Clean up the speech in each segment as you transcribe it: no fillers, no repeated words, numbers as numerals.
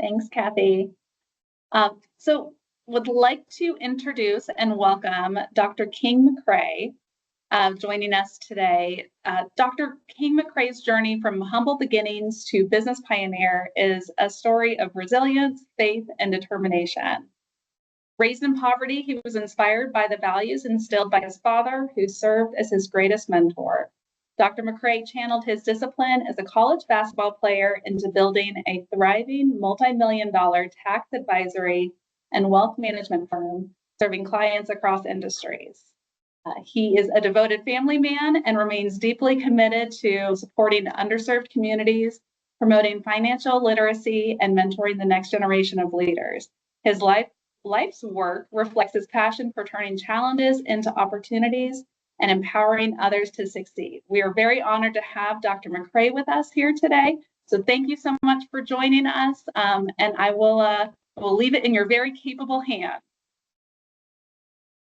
Thanks, Kathy. So would like to introduce and welcome Dr. King McCray joining us today. Dr. King McCray's journey from humble beginnings to business pioneer is a story of resilience, faith, and determination. Raised in poverty, he was inspired by the values instilled by his father, who served as his greatest mentor. Dr. McCray channeled his discipline as a college basketball player into building a thriving multi-million-dollar tax advisory and wealth management firm, serving clients across industries. He is a devoted family man and remains deeply committed to supporting underserved communities, promoting financial literacy, and mentoring the next generation of leaders. His life's work reflects his passion for turning challenges into opportunities and empowering others to succeed. We are very honored to have Dr. McCray with us here today. So thank you so much for joining us, and I will leave it in your very capable hands.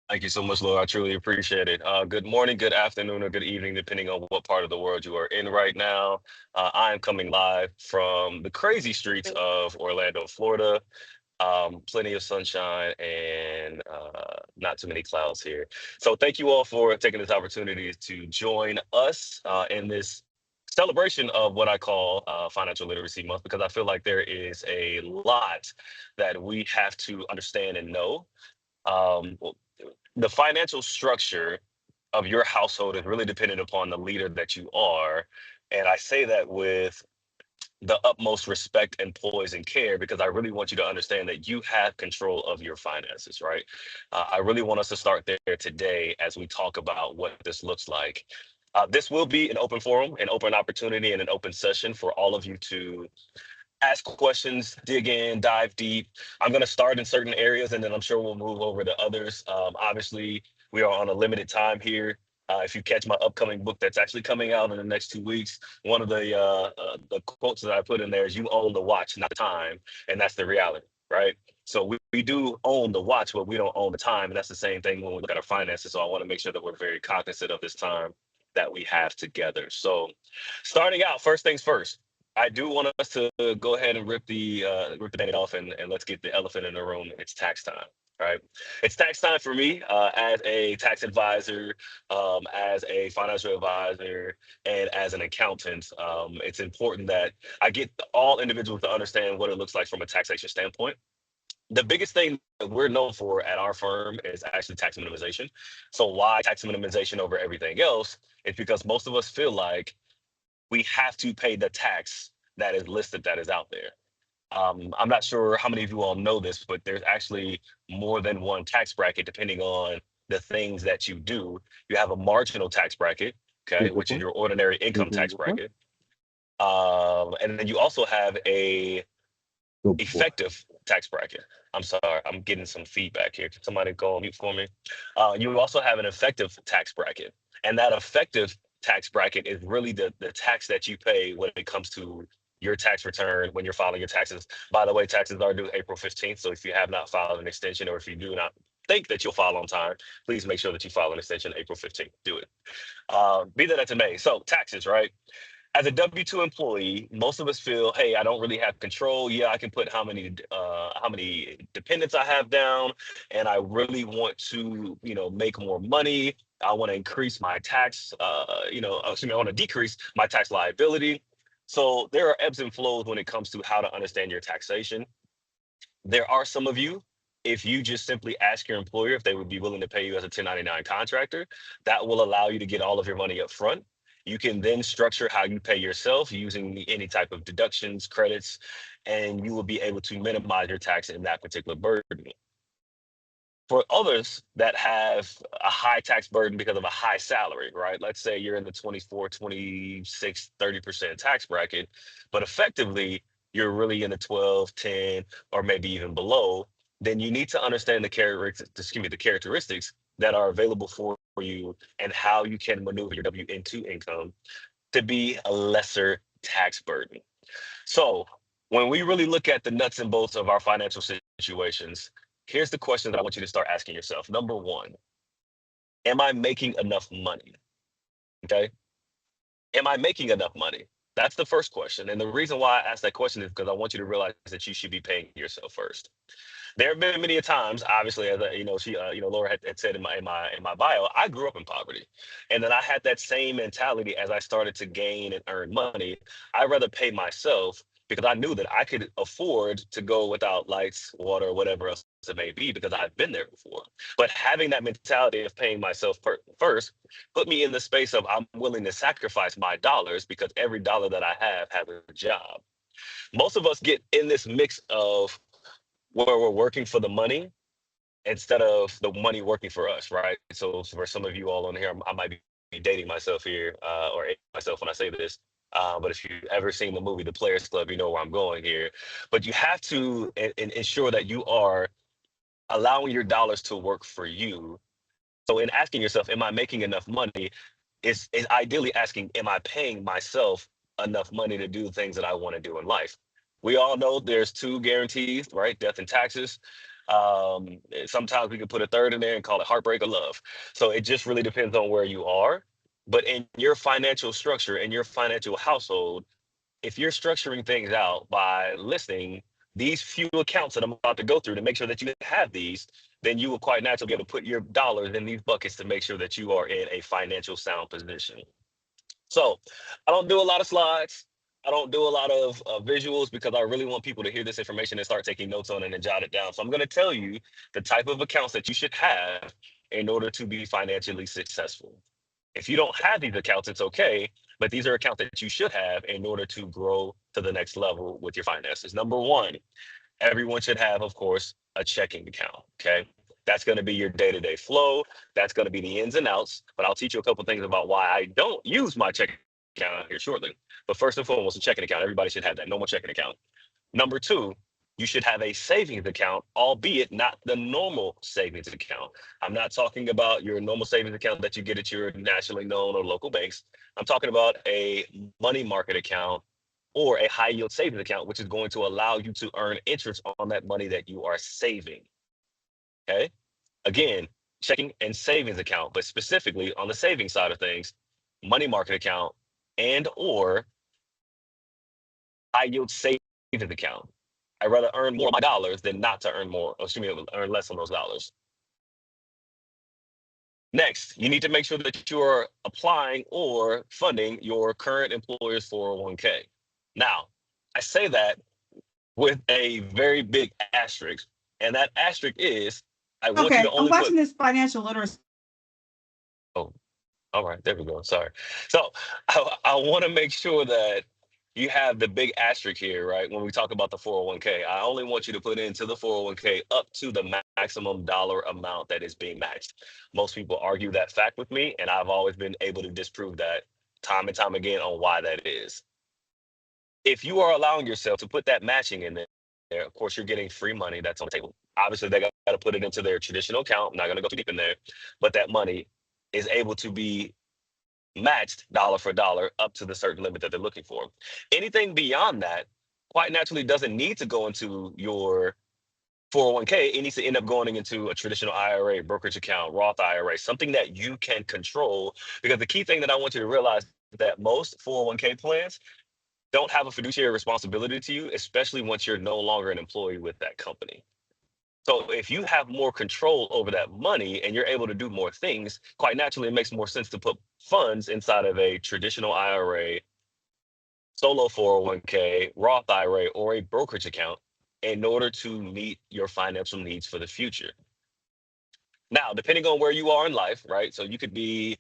Thank you so much, Laura. I truly appreciate it. Good morning, good afternoon, or good evening, depending on what part of the world you are in right now. I am coming live from the crazy streets of Orlando, Florida. Plenty of sunshine and not too many clouds here. So thank you all for taking this opportunity to join us in this celebration of what I call Financial Literacy Month, because I feel like there is a lot that we have to understand and know. The financial structure of your household is really dependent upon the leader that you are. And I say that with the utmost respect and poise and care, because I really want you to understand that you have control of your finances, right? I really want us to start there today as we talk about what this looks like. This will be an open forum, an open opportunity, and an open session for all of you to ask questions, dig in, dive deep. I'm going to start in certain areas, and then I'm sure we'll move over to others. Obviously, we are on a limited time here. If you catch my upcoming book that's actually coming out in the next 2 weeks, one of the quotes that I put in there is, "You own the watch, not the time," and that's the reality, right? So we do own the watch, but we don't own the time, and that's the same thing when we look at our finances. So I want to make sure that we're very cognizant of this time that we have together. So, starting out, first things first. I do want us to go ahead and rip the Band-Aid off, and let's get the elephant in the room. It's tax time, right? It's tax time for me as a tax advisor, as a financial advisor, and as an accountant. It's important that I get all individuals to understand what it looks like from a taxation standpoint. The biggest thing that we're known for at our firm is actually tax minimization. So why tax minimization over everything else? It's because most of us feel like we have to pay the tax that is listed, that is out there. I'm not sure how many of you all know this, but there's actually more than one tax bracket depending on the things that you do. You have a marginal tax bracket, okay, which is your ordinary income tax bracket. And then you also have a effective tax bracket. I'm sorry, I'm getting some feedback here. Can somebody go on mute for me? You also have an effective tax bracket, and that effective tax bracket is really the tax that you pay when it comes to your tax return when you're filing your taxes. By the way, taxes are due April 15th. So if you have not filed an extension, or if you do not think that you'll file on time, please make sure that you file an extension April 15th. Do it. Be that as it may. So taxes, right? As a W-2 employee, most of us feel, hey, I don't really have control. Yeah, I can put how many dependents I have down, and I really want to, make more money. I want to increase my tax, I want to decrease my tax liability. So there are ebbs and flows when it comes to how to understand your taxation. There are some of you, if you just simply ask your employer if they would be willing to pay you as a 1099 contractor, that will allow you to get all of your money up front. You can then structure how you pay yourself using any type of deductions, credits, and you will be able to minimize your tax in that particular burden. For others that have a high tax burden because of a high salary, right? Let's say you're in the 24, 26, 30% tax bracket, but effectively you're really in the 12, 10, or maybe even below, then you need to understand the characteristics that are available for you and how you can maneuver your W-2 income to be a lesser tax burden. So when we really look at the nuts and bolts of our financial situations, here's the question that I want you to start asking yourself. Number one, am I making enough money? Okay. Am I making enough money? That's the first question. And the reason why I asked that question is because I want you to realize that you should be paying yourself first. There have been many a times, obviously, as Laura had said in my bio, I grew up in poverty, and then I had that same mentality as I started to gain and earn money. I'd rather pay myself because I knew that I could afford to go without lights, water, whatever else it may be, because I've been there before. But having that mentality of paying myself first put me in the space of I'm willing to sacrifice my dollars because every dollar that I have has a job. Most of us get in this mix of where we're working for the money instead of the money working for us, right? So for some of you all on here, I might be dating myself here, or aging myself when I say this. But if you've ever seen the movie The Players Club, you know where I'm going here. But you have to ensure that you are allowing your dollars to work for you. So in asking yourself, am I making enough money? Is ideally asking, am I paying myself enough money to do the things that I want to do in life? We all know there's two guarantees, right? Death and taxes. Sometimes we could put a third in there and call it heartbreak or love. So it just really depends on where you are. But in your financial structure, in your financial household, if you're structuring things out by listing these few accounts that I'm about to go through to make sure that you have these, then you will quite naturally be able to put your dollars in these buckets to make sure that you are in a financial sound position. So I don't do a lot of slides. I don't do a lot of visuals because I really want people to hear this information and start taking notes on it and jot it down. So I'm going to tell you the type of accounts that you should have in order to be financially successful. If you don't have these accounts, it's okay, but these are accounts that you should have in order to grow to the next level with your finances. Number one, everyone should have, of course, a checking account. Okay. That's going to be your day to day flow. That's going to be the ins and outs. But I'll teach you a couple things about why I don't use my checking account here shortly. But first and foremost, a checking account. Everybody should have that. Normal checking account. Number two, you should have a savings account, albeit not the normal savings account. I'm not talking about your normal savings account that you get at your nationally known or local banks. I'm talking about a money market account or a high yield savings account, which is going to allow you to earn interest on that money that you are saving. Okay. Again, checking and savings account, but specifically on the savings side of things, money market account and or high yield savings account. I'd rather earn more of my dollars than not to earn more, or excuse me, earn less on those dollars. Next, you need to make sure that you are applying or funding your current employer's 401k. Now, I say that with a very big asterisk, and that asterisk is I want you to Okay, I'm only put. watching this financial literacy. Oh, all right, there we go. Sorry. So I want to make sure that you have the big asterisk here, right? When we talk about the 401k, I only want you to put into the 401k up to the maximum dollar amount that is being matched. Most people argue that fact with me, and I've always been able to disprove that time and time again on why that is. If you are allowing yourself to put that matching in there, of course, you're getting free money that's on the table. Obviously, they got to put it into their traditional account. I'm not going to go too deep in there, but that money is able to be matched dollar for dollar up to the certain limit that they're looking for. Anything beyond that, quite naturally, doesn't need to go into your 401k. It needs to end up going into a traditional IRA, brokerage account, Roth IRA, something that you can control. Because the key thing that I want you to realize is that most 401k plans don't have a fiduciary responsibility to you, especially once you're no longer an employee with that company. So if you have more control over that money and you're able to do more things, quite naturally, it makes more sense to put funds inside of a traditional IRA, solo 401k, Roth IRA, or a brokerage account in order to meet your financial needs for the future. Now, depending on where you are in life, right? So you could be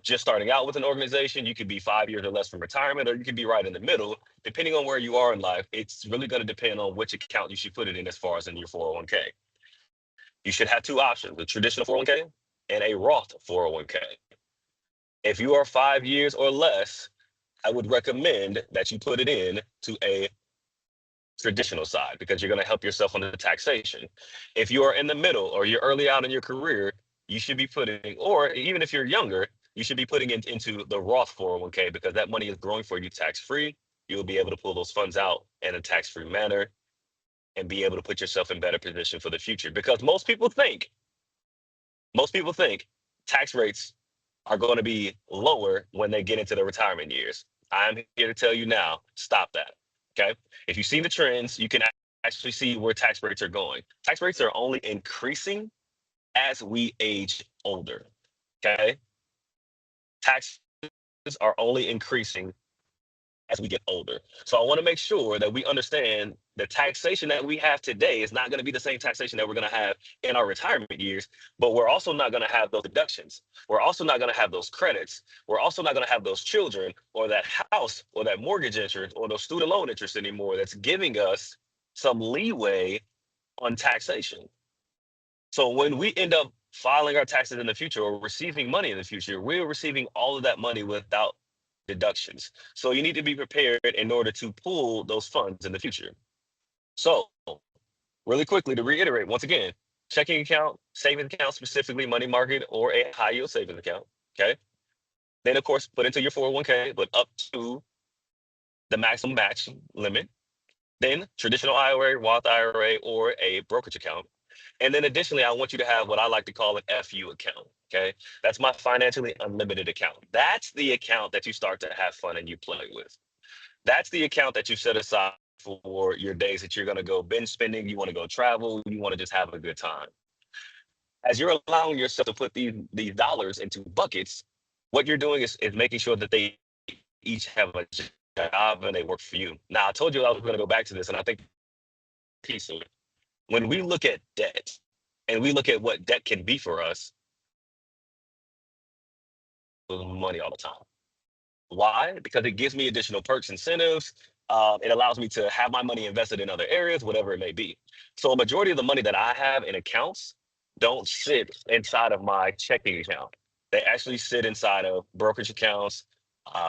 just starting out with an organization, you could be 5 years or less from retirement, or you could be right in the middle. Depending on where you are in life, it's really going to depend on which account you should put it in as far as in your 401k. You should have two options, a traditional 401k and a Roth 401k. If you are 5 years or less, I would recommend that you put it in to a traditional side because you're going to help yourself on the taxation. If you are in the middle or you're early out in your career, you should be putting, or even if you're younger, you should be putting it into the Roth 401k because that money is growing for you tax free. You'll be able to pull those funds out in a tax free manner and be able to put yourself in better position for the future. Because most people think tax rates are going to be lower when they get into their retirement years. I'm here to tell you now, stop that. Okay. If you see the trends, you can actually see where tax rates are going. Tax rates are only increasing as we age older. Okay. Taxes are only increasing as we get older. So I want to make sure that we understand the taxation that we have today is not going to be the same taxation that we're going to have in our retirement years, but we're also not going to have those deductions. We're also not going to have those credits. We're also not going to have those children or that house or that mortgage interest or those student loan interest anymore that's giving us some leeway on taxation. So when we end up filing our taxes in the future or receiving money in the future, we're receiving all of that money without deductions. So you need to be prepared in order to pull those funds in the future. So really quickly to reiterate, once again, checking account, savings account, specifically money market or a high yield savings account. Okay. Then of course, put into your 401k, but up to the maximum match limit. Then traditional IRA, Roth IRA, or a brokerage account. And then additionally, I want you to have what I like to call an FU account. Okay. That's my financially unlimited account. That's the account that you start to have fun and you play with. That's the account that you set aside for your days that you're going to go binge spending. You want to go travel. You want to just have a good time. As you're allowing yourself to put these dollars into buckets, what you're doing is making sure that they each have a job and they work for you. Now, I told you I was going to go back to this, and I think piece of it. When we look at debt and we look at what debt can be for us, money all the time. Why? Because it gives me additional perks, incentives. It allows me to have my money invested in other areas, whatever it may be. So a majority of the money that I have in accounts don't sit inside of my checking account. They actually sit inside of brokerage accounts,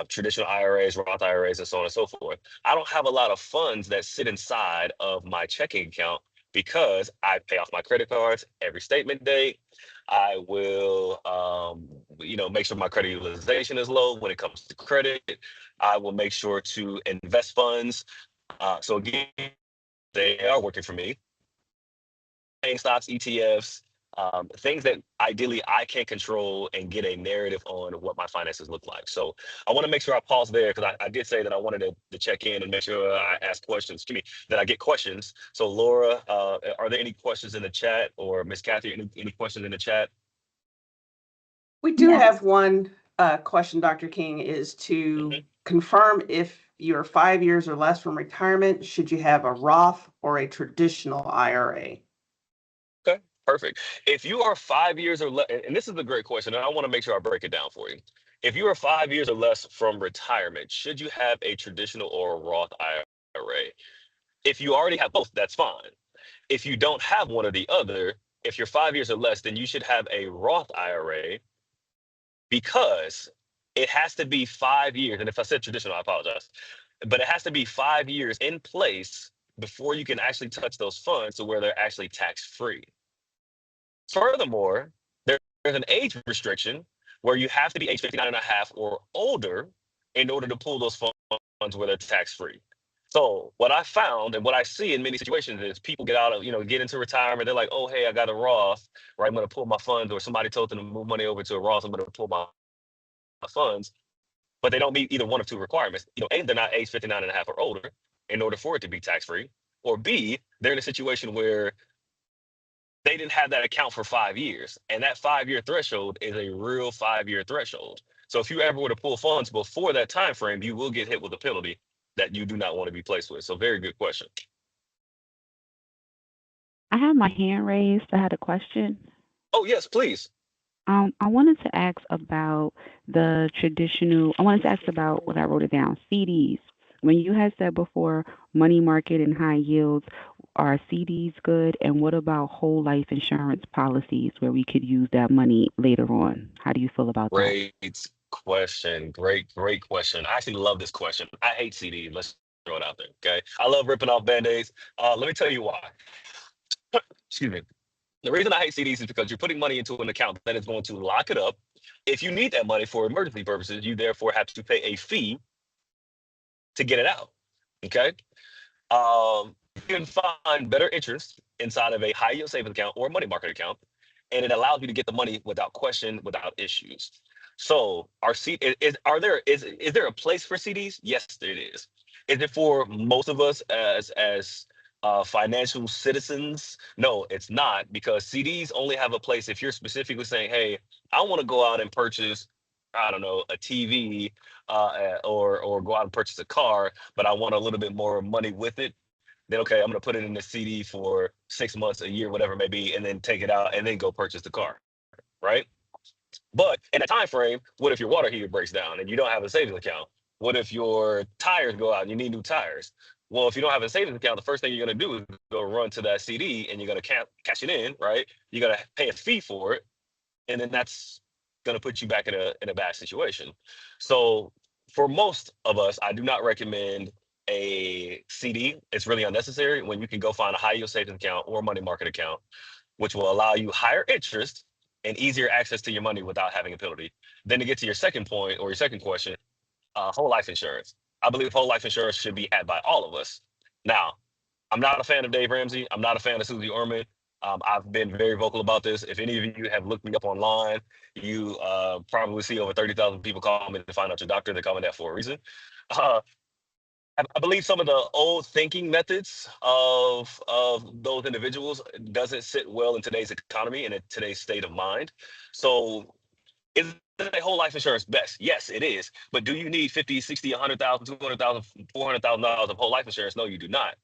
traditional IRAs, Roth IRAs, and so on and so forth. I don't have a lot of funds that sit inside of my checking account because I pay off my credit cards every statement date. I will, make sure my credit utilization is low when it comes to credit. I will make sure to invest funds. So again, they are working for me. Paying stocks, ETFs, things that ideally I can control and get a narrative on what my finances look like. So I want to make sure I pause there because I did say that I wanted to check in and make sure I ask questions. Excuse me, that I get questions. So Laura, are there any questions in the chat, or Miss Kathy, any questions in the chat? We do Yes. have one question, Dr. King, is to confirm if you're 5 years or less from retirement, should you have a Roth or a traditional IRA? Okay, perfect. If you are 5 years or less, and this is a great question, and I want to make sure I break it down for you. If you are 5 years or less from retirement, should you have a traditional or a Roth IRA? If you already have both, that's fine. If you don't have one or the other, if you're 5 years or less, then you should have a Roth IRA because it has to be 5 years. And if I said traditional, I apologize. But it has to be 5 years in place before you can actually touch those funds to where they're actually tax free. Furthermore, there's an age restriction where you have to be age 59 and a half or older in order to pull those funds where they're tax free. So what I found and what I see in many situations is people get out of, get into retirement. They're like, oh, hey, I got a Roth, right? I'm going to pull my funds, or somebody told them to move money over to a Roth. I'm going to pull my funds, but they don't meet either one of two requirements. A, they're not age 59 and a half or older in order for it to be tax free, or B, they're in a situation where they didn't have that account for 5 years. And that 5 year threshold is a real 5 year threshold. So if you ever were to pull funds before that time frame, you will get hit with a penalty that you do not want to be placed with. So very good question. I have my hand raised. I had a question. Oh, yes, please. I wanted to ask about the traditional, I wanted to ask about what I wrote it down, CDs. When you had said before money market and high yields, are CDs good? And what about whole life insurance policies where we could use that money later on? How do you feel about that? Great question. Great question. I actually love this question. I hate CDs. Let's throw it out there. Okay. I love ripping off band-aids. Let me tell you why. Excuse me. The reason I hate CDs is because you're putting money into an account that is going to lock it up. If you need that money for emergency purposes, you therefore have to pay a fee to get it out. Okay. You can find better interest inside of a high yield savings account or money market account, and it allows you to get the money without question, without issues. So is there a place for CDs? Yes, it is. Is it for most of us as financial citizens? No, it's not, because CDs only have a place if you're specifically saying, hey, I want to go out and purchase, I don't know, a TV, or go out and purchase a car, but I want a little bit more money with it. Then okay, I'm gonna put it in the CD for 6 months, a year, whatever it may be, and then take it out and then go purchase the car, right? But in that time frame, what if your water heater breaks down and you don't have a savings account? What if your tires go out and you need new tires? Well, if you don't have a savings account, the first thing you're going to do is go run to that CD and you're going to cash it in, right? You're going to pay a fee for it, and then that's going to put you back in a bad situation. So for most of us, I do not recommend a CD. It's really unnecessary when you can go find a high yield savings account or money market account, which will allow you higher interest and easier access to your money without having a penalty. Then to get to your second point or your second question, whole life insurance. I believe whole life insurance should be had by all of us. Now, I'm not a fan of Dave Ramsey. I'm not a fan of Susie Orman. I've been very vocal about this. If any of you have looked me up online, you probably see over 30,000 people call me to find out your doctor. They call me that for a reason. Uh, I believe some of the old thinking methods of those individuals doesn't sit well in today's economy and in today's state of mind. So is a whole life insurance best? Yes, it is. But do you need 50, 60, 100,000, 200,000, $400,000 of whole life insurance? No, you do not.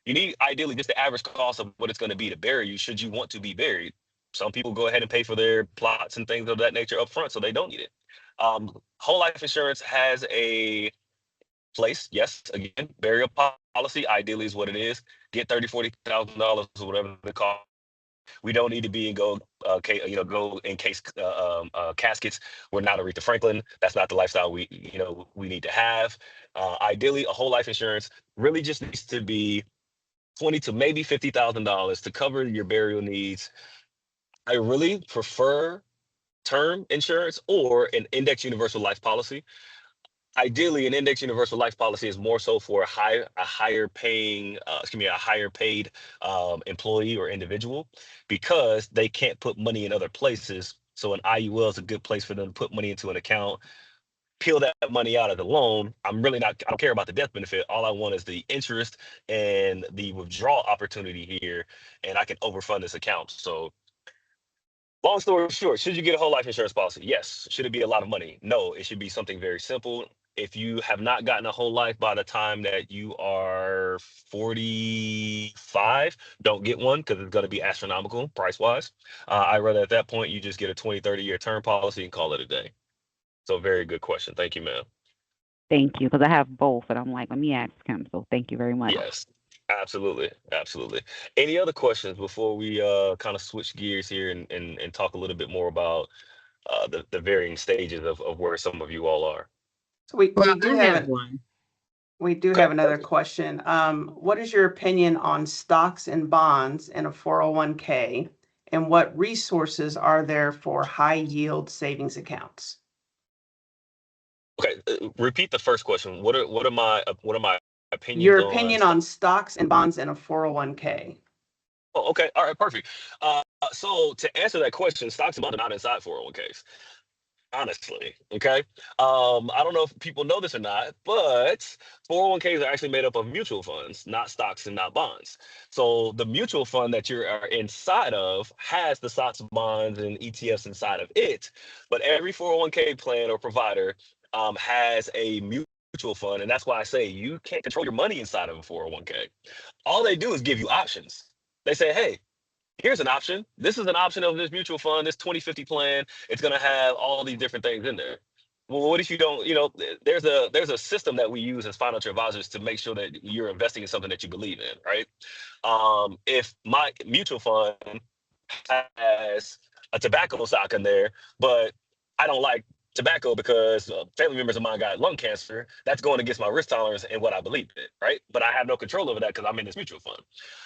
You need ideally just the average cost of what it's going to be to bury you should you want to be buried. Some people go ahead and pay for their plots and things of that nature up front, so they don't need it. Whole life insurance has a place. Yes, again, burial policy ideally is what it is. Get 30, $40,000 or whatever the cost. We don't need to be in go in case caskets. We're not Aretha Franklin. That's not the lifestyle we need to have. Ideally, a whole life insurance really just needs to be 20 to maybe $50,000 to cover your burial needs. I really prefer term insurance or an index universal life policy. Ideally, an index universal life policy is more so for a higher paying, a higher paid employee or individual, because they can't put money in other places. So an IUL is a good place for them to put money into an account, peel that money out of the loan. I don't care about the death benefit. All I want is the interest and the withdrawal opportunity here, and I can overfund this account. So long story short, should you get a whole life insurance policy? Yes. Should it be a lot of money? No, it should be something very simple. If you have not gotten a whole life by the time that you are 45, don't get one, because it's going to be astronomical price wise. I'd rather at that point you just get a 20, 30-year term policy and call it a day. So very good question. Thank you, ma'am. Thank you, because I have both, and I'm like, let me ask him. So thank you very much. Yes, absolutely. Absolutely. Any other questions before we kind of switch gears here and talk a little bit more about the varying stages of where some of you all are? So we Well, do I have have one. we do Okay, have another perfect. question. What is your opinion on stocks and bonds in a 401k? And what resources are there for high yield savings accounts? Okay, repeat the first question. What are my opinions Your on opinion stock? on stocks and bonds in a 401k. Oh, okay, all right, perfect. So to answer that question, stocks and bonds are not inside 401ks. Honestly, okay. I don't know if people know this or not, but 401ks are actually made up of mutual funds, not stocks and not bonds. So the mutual fund that you are inside of has the stocks, bonds, and ETFs inside of it. But every 401k plan or provider has a mutual fund, and that's why I say you can't control your money inside of a 401k. All they do is give you options. They say, hey, here's an option. This is an option of this mutual fund, this 2050 plan. It's going to have all these different things in there. Well, what if you don't, there's a system that we use as financial advisors to make sure that you're investing in something that you believe in, right? If my mutual fund has a tobacco stock in there, but I don't like tobacco because family members of mine got lung cancer, that's going against my risk tolerance and what I believe in, right? But I have no control over that because I'm in this mutual fund.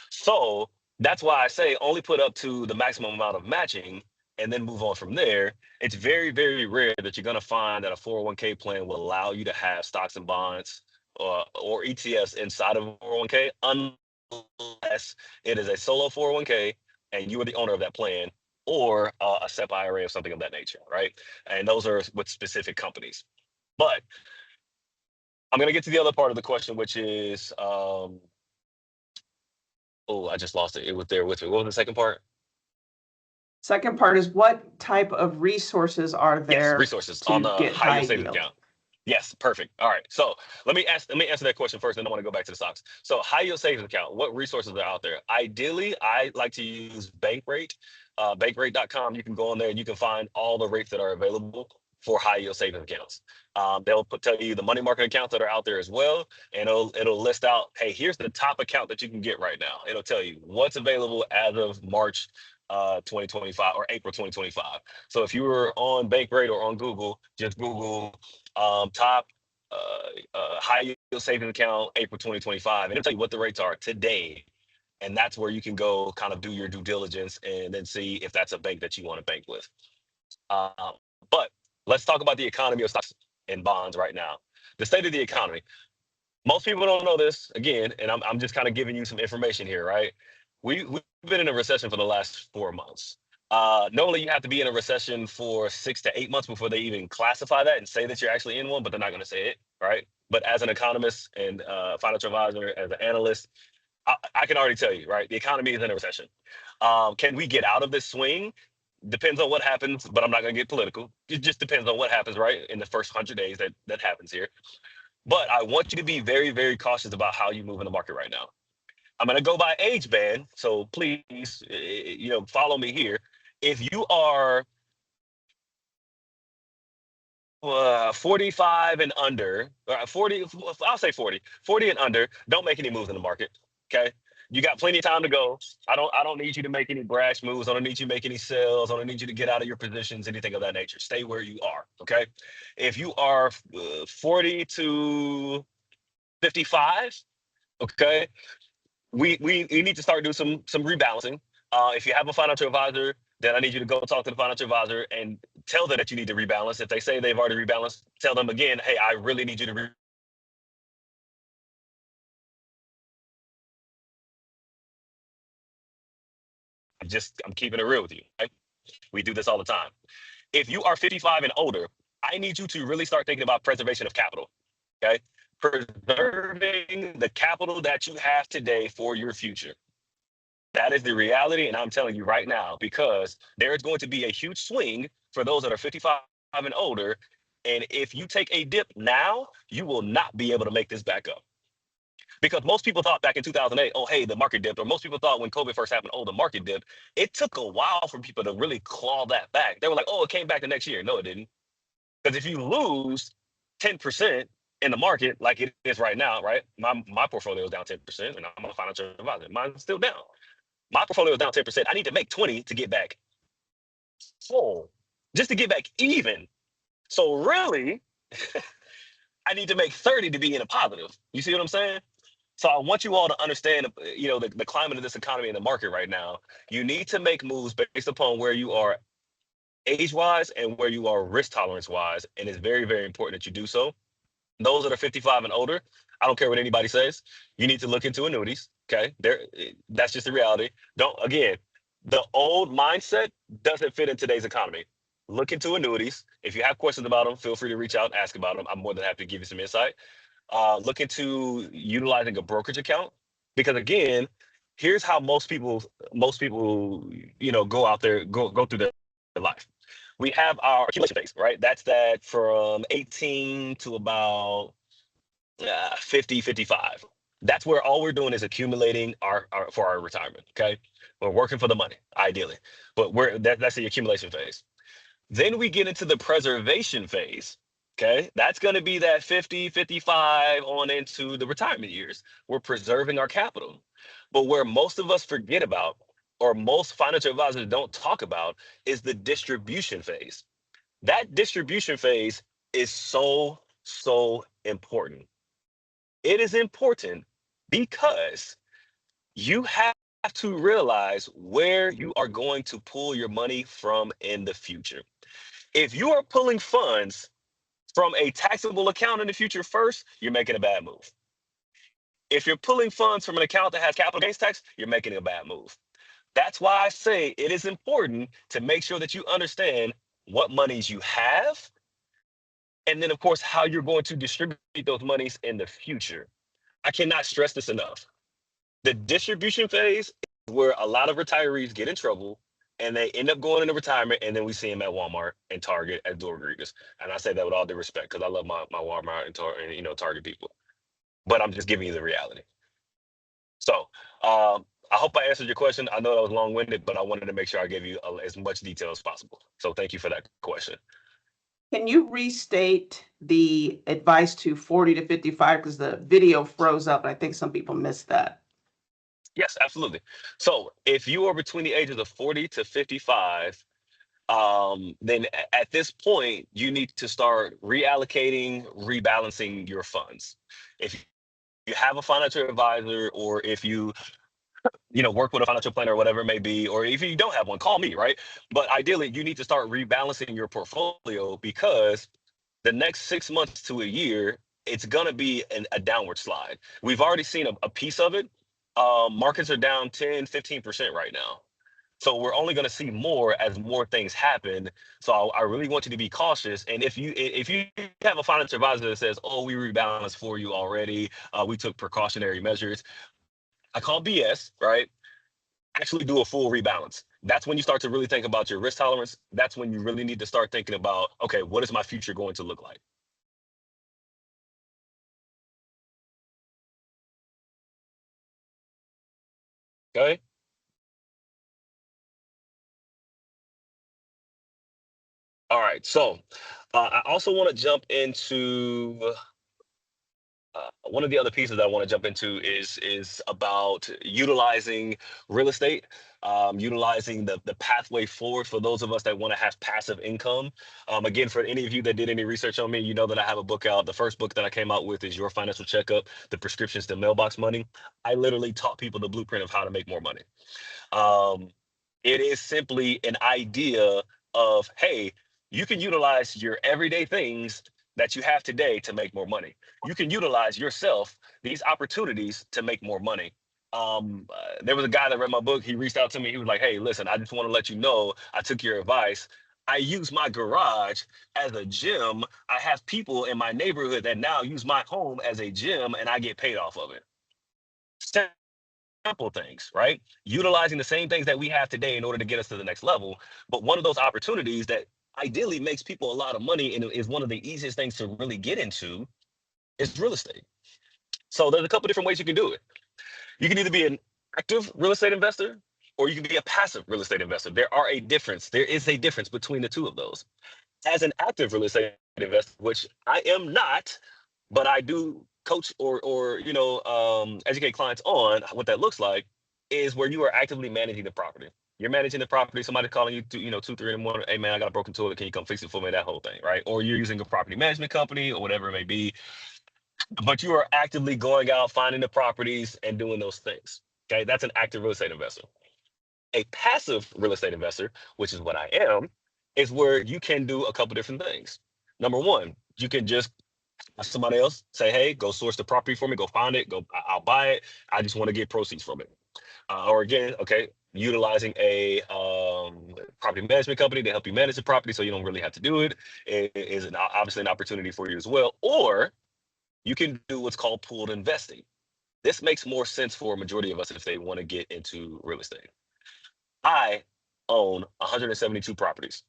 So that's why I say only put up to the maximum amount of matching and then move on from there. It's very, very rare that you're going to find that a 401k plan will allow you to have stocks and bonds or ETFs inside of a 401k unless it is a solo 401k and you are the owner of that plan. or a SEP IRA or something of that nature, right? And those are with specific companies. But I'm going to get to the other part of the question, which is, oh, I just lost it. It was there with me. What was the second part? Second part is, what type of resources are Yes, there resources to on the get high high yield savings yield? account. Yes, perfect. All right. So let me answer that question first, and then I want to go back to the stocks. So high yield savings account, what resources are out there? Ideally, I like to use Bankrate, bankrate.com. You can go on there and you can find all the rates that are available for high yield savings accounts. They'll tell you the money market accounts that are out there as well, and it'll list out, hey, here's the top account that you can get right now. It'll tell you what's available as of March 2025 or April 2025. So if you were on Bankrate or on Google, just Google top high yield savings account April 2025, and it'll tell you what the rates are today. And that's where you can go kind of do your due diligence and then see if that's a bank that you want to bank with. Um, but let's talk about the economy of stocks and bonds right now. The state of the economy. Most people don't know this, again, and I'm just kind of giving you some information here, right? We've been in a recession for the last 4 months. Normally, you have to be in a recession for 6 to 8 months before they even classify that and say that you're actually in one, but they're not going to say it, right? But as an economist and financial advisor, as an analyst, I can already tell you, right? The economy is in a recession. Can we get out of this swing? Depends on what happens, but I'm not going to get political. It just depends on what happens, right? In the first 100 days that happens here. But I want you to be very, very cautious about how you move in the market right now. I'm going to go by age band, so please, follow me here. If you are 45 and under, 40, I'll say 40 and under, don't make any moves in the market. Okay. You got plenty of time to go. I don't need you to make any brash moves. I don't need you to make any sales. I don't need you to get out of your positions, anything of that nature. Stay where you are. Okay. If you are 40 to 55, okay, we need to start doing some rebalancing. If you have a financial advisor, then I need you to go talk to the financial advisor and tell them that you need to rebalance. If they say they've already rebalanced, tell them again, hey, I really need you to I'm keeping it real with you. Okay? We do this all the time. If you are 55 and older, I need you to really start thinking about preservation of capital. Okay. Preserving the capital that you have today for your future. That is the reality. And I'm telling you right now, because there is going to be a huge swing for those that are 55 and older. And if you take a dip now, you will not be able to make this back up. Because most people thought back in 2008, oh, hey, the market dipped. Or most people thought when COVID first happened, oh, the market dipped. It took a while for people to really claw that back. They were like, oh, it came back the next year. No, it didn't. Because if you lose 10% in the market like it is right now, right? My portfolio is down 10%, and I'm a financial advisor. Mine's still down. My portfolio is down 10%. I need to make 20 to get back whole, just to get back even. So really, I need to make 30 to be in a positive. You see what I'm saying? So I want you all to understand, the climate of this economy and the market right now. You need to make moves based upon where you are age-wise and where you are risk tolerance-wise. And it's very, very important that you do so. Those that are 55 and older, I don't care what anybody says, you need to look into annuities. Okay. That's just the reality. The old mindset doesn't fit in today's economy. Look into annuities. If you have questions about them, feel free to reach out and ask about them. I'm more than happy to give you some insight. Look into utilizing a brokerage account, because again, here's how most people, go out there, go through their life. We have our accumulation phase, right? That's that from 18 to about 50, 55. That's where all we're doing is accumulating for our retirement. Okay. We're working for the money, ideally, but that's the accumulation phase. Then we get into the preservation phase. Okay. That's going to be that 50, 55 on into the retirement years. We're preserving our capital. But where most of us forget about, or most financial advisors don't talk about, is the distribution phase. That distribution phase is so, so important. It is important because you have to realize where you are going to pull your money from in the future. If you are pulling funds from a taxable account in the future first, you're making a bad move. If you're pulling funds from an account that has capital gains tax, you're making a bad move. That's why I say it is important to make sure that you understand what monies you have, and then, of course, how you're going to distribute those monies in the future. I cannot stress this enough. The distribution phase is where a lot of retirees get in trouble and they end up going into retirement, and then we see them at Walmart and Target as door greeters. And I say that with all due respect because I love my Walmart and Target people. But I'm just giving you the reality. So I hope I answered your question. I know that was long-winded, but I wanted to make sure I gave you as much detail as possible. So thank you for that question. Can you restate the advice to 40 to 55? Because the video froze up, and I think some people missed that. Yes, absolutely. So if you are between the ages of 40 to 55, then at this point, you need to start reallocating, rebalancing your funds. If you have a financial advisor, or if you work with a financial planner or whatever it may be, or if you don't have one, call me, right? But ideally, you need to start rebalancing your portfolio, because the next 6 months to a year, it's going to be a downward slide. We've already seen a piece of it. Markets are down 10-15% right now. So we're only going to see more as more things happen. So I really want you to be cautious. And if you have a financial advisor that says, "Oh, we rebalanced for you already, we took precautionary measures," I call BS, right? Actually do a full rebalance. That's when you start to really think about your risk tolerance. That's when you really need to start thinking about, okay, what is my future going to look like? Okay. All right. So I also want to jump into one of the other pieces that I want to jump into is about utilizing real estate, utilizing the pathway forward for those of us that want to have passive income. Again, for any of you that did any research on me, you know that I have a book out. The first book that I came out with is Your Financial Checkup: The Prescriptions to Mailbox Money. I literally taught people the blueprint of how to make more money. Um, it is simply an idea of, hey, you can utilize your everyday things that you have today to make more money. You can utilize yourself, these opportunities, to make more money. There was a guy that read my book. He reached out to me. He was like, "Hey, listen, I just want to let you know I took your advice. I use my garage as a gym. I have people in my neighborhood that now use my home as a gym, and I get paid off of it." Simple things, right? Utilizing the same things that we have today in order to get us to the next level. But one of those opportunities that ideally makes people a lot of money and is one of the easiest things to really get into is real estate. So there's a couple different ways you can do it. You can either be an active real estate investor, or you can be a passive real estate investor. There is a difference between the two of those. As an active real estate investor, which I am not, but I do coach or educate clients on what that looks like, is where you are actively managing the property. You're managing the property. Somebody calling you, 2, 3 in the morning. "Hey man, I got a broken toilet. Can you come fix it for me?" That whole thing, right? Or you're using a property management company or whatever it may be, but you are actively going out, finding the properties and doing those things. Okay, that's an active real estate investor. A passive real estate investor, which is what I am, is where you can do a couple different things. Number one, you can just ask somebody else, say, "Hey, go source the property for me, go find it, I'll buy it. I just want to get proceeds from it." Or again, okay, utilizing a property management company to help you manage the property so you don't really have to do it is obviously an opportunity for you as well. Or you can do what's called pooled investing. This makes more sense for a majority of us if they want to get into real estate. I own 172 properties.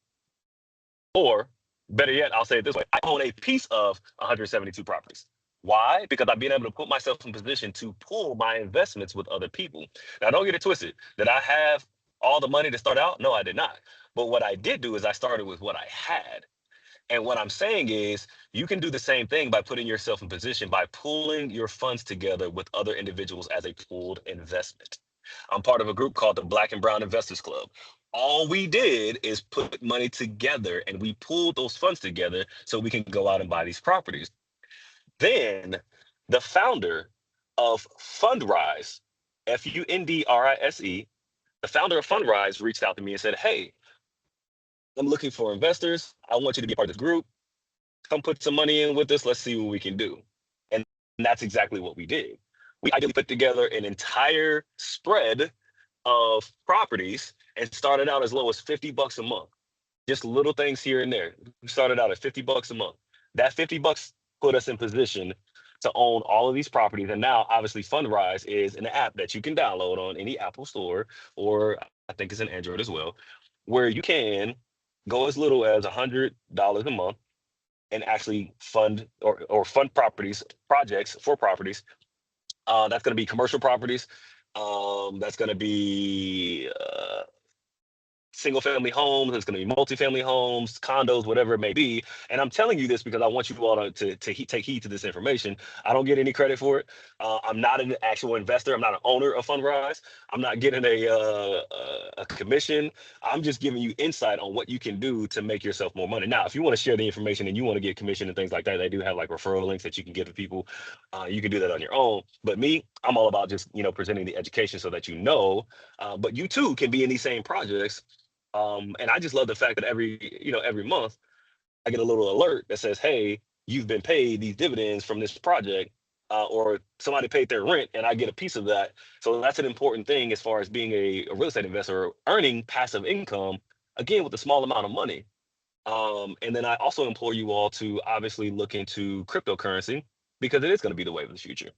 Or better yet, I'll say it this way: I own a piece of 172 properties. Why? Because I've been able to put myself in position to pool my investments with other people. Now, don't get it twisted. Did I have all the money to start out? No, I did not. But what I did do is I started with what I had. And what I'm saying is, you can do the same thing by putting yourself in position by pooling your funds together with other individuals as a pooled investment. I'm part of a group called the Black and Brown Investors Club. All we did is put money together and we pooled those funds together so we can go out and buy these properties. Then the founder of Fundrise, Fundrise, the founder of Fundrise reached out to me and said, "Hey, I'm looking for investors. I want you to be a part of this group. Come put some money in with us. Let's see what we can do." And that's exactly what we did. We ideally put together an entire spread of properties and started out as low as $50 a month. Just little things here and there. We started out at $50 a month. That $50 put us in position to own all of these properties. And now, obviously, Fundrise is an app that you can download on any Apple store, or I think it's an Android as well, where you can go as little as $100 a month and actually fund or fund projects for properties. That's going to be commercial properties. That's going to be single family homes, it's going to be multifamily homes, condos, whatever it may be. And I'm telling you this because I want you all to take heed to this information. I don't get any credit for it. I'm not an actual investor. I'm not an owner of Fundrise. I'm not getting a commission. I'm just giving you insight on what you can do to make yourself more money. Now, if you want to share the information and you want to get commission and things like that, they do have like referral links that you can give to people. You can do that on your own. But me, I'm all about just, presenting the education so that but you too can be in these same projects. And I just love the fact that every month I get a little alert that says, hey, you've been paid these dividends from this project, or somebody paid their rent and I get a piece of that. So that's an important thing as far as being a real estate investor, earning passive income, again, with a small amount of money. And then I also implore you all to obviously look into cryptocurrency because it is going to be the wave of the future.